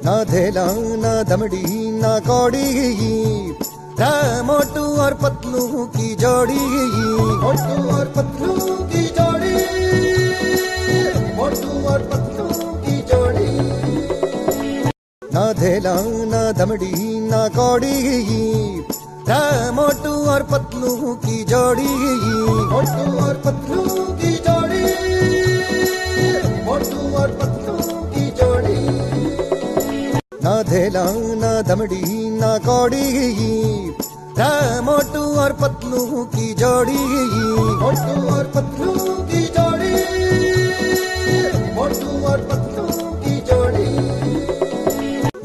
ना धेला ना दमड़ी ना कौड़ी, मोटू और पतलू की जोड़ी, मोटू और पतलू की जोड़ी, मोटू और पतलू की जोड़ी। ना धेला ना दमड़ी ना कौड़ी, मोटू और पतलू की जोड़ी, मोटू और पतलू की जोड़ी, मोटू और पतलू की जोड़ी। ना धेला ना दमड़ी ना कौड़ी, मोटू और पतलू की जोड़ी, मोटू और पतलू की जोड़ी, मोटू और पतलू की जोड़ी।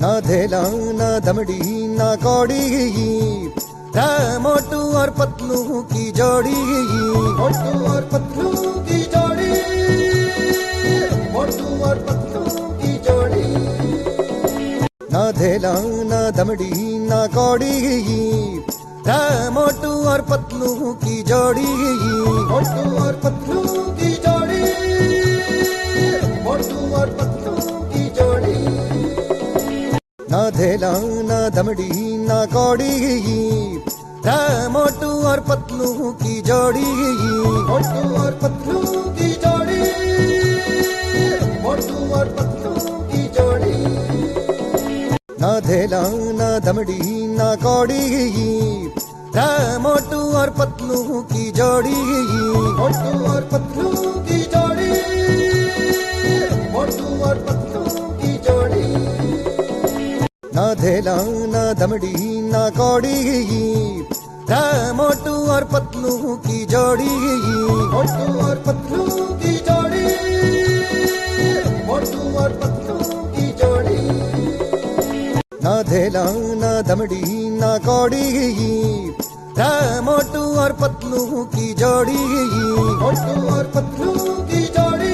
ना धेला ना दमड़ी ना कौड़ी, मोटू और पतलू की जोड़ी, मोटू और पतलू की जोड़ी, मोटू और पतलू की जोड़ी। ना धेला ना दमड़ी ना कौड़ी, मोटू और पतलू की जोड़ी, मोटू और पतलू की जोड़ी, मोटू और पतलू की जोड़ी। ना धेला ना दमड़ी ना कौड़ी, मोटू और पतलू की जोड़ी, मोटू और पतलू की जोड़ी, मोटू और पतलू की जोड़ी। ना धेला ना दमड़ी ना कौड़ी, मोटू और पतलू की जोड़ी, मोटू और पतलू की जोड़ी, मोटू और पतलू की जोड़ी। ना धेला ना दमड़ी ना कौड़ी, मोटू और पतलू की जोड़ी, मोटू और पतलू की जोड़ी, मोटू और पतलू की जोड़ी। ना धेला ना दमड़ी ना कौड़ी, मोटू और पतलू की जोड़ी, मोटू और पतलू की जोड़ी,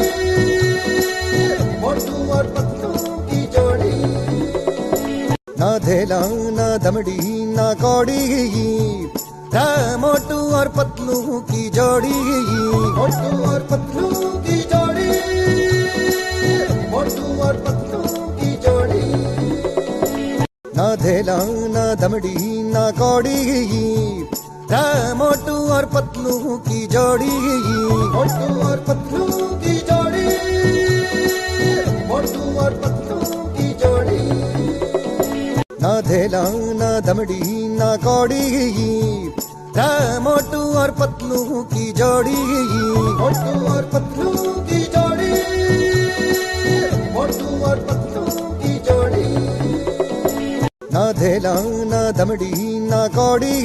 मोटू और पतलू की जोड़ी। ना धेला ना दमड़ी ना कौड़ी, मोटू और पतलू की जोड़ी, मोटू और पतलू की जोड़ी, मोटू और पतलू की जोड़ी। ना धेला ना दमड़ी ना कौड़ी, मोटू और पतलू की जोड़ी, मोटू और पतलू की जोड़ी, मोटू और पतलू की जोड़ी। ना धेला ना दमड़ी ना कौड़ी, मोटू और पतलू की जोड़ी, मोटू और पतलू की जोड़ी, मोटू और पतलू की जोड़ी। ना धेला ना दमड़ी ना कौड़ी,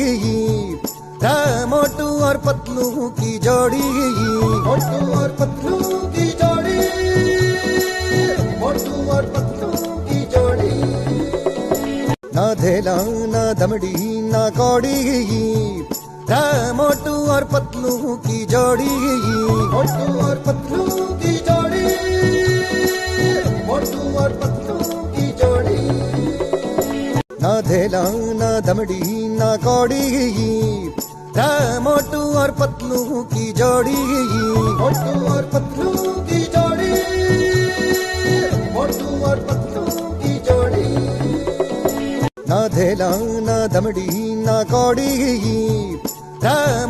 मोटू और पतलू की जोड़ी, मोटू और पतलू की जोड़ी, मोटू और पतलू की जोड़ी। ना धेला ना दमड़ी ना कौड़ी, मोटू और पतलू की जोड़ी, मोटू और पतलू की जोड़ी, मोटू और पतलू की जोड़ी। ना धेला ना दमड़ी ना कौड़ी, मोटू और पतलू की जोड़ी, मोटू और पतलू की जोड़ी, मोटू और पतलू की जोड़ी। ना धेला ना दमड़ी ना कौड़ी,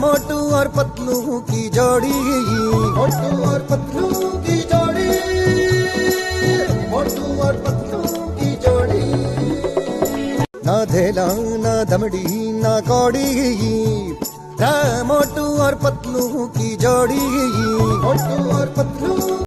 मोटू और पतलू की जोड़ी, मोटू और पतलू की जोड़ी, मोटू और पतलू की जोड़ी। ना धेला ना दमड़ी ना कौड़ी, मोटू और पतलू की जोड़ी, मोटू और पतलू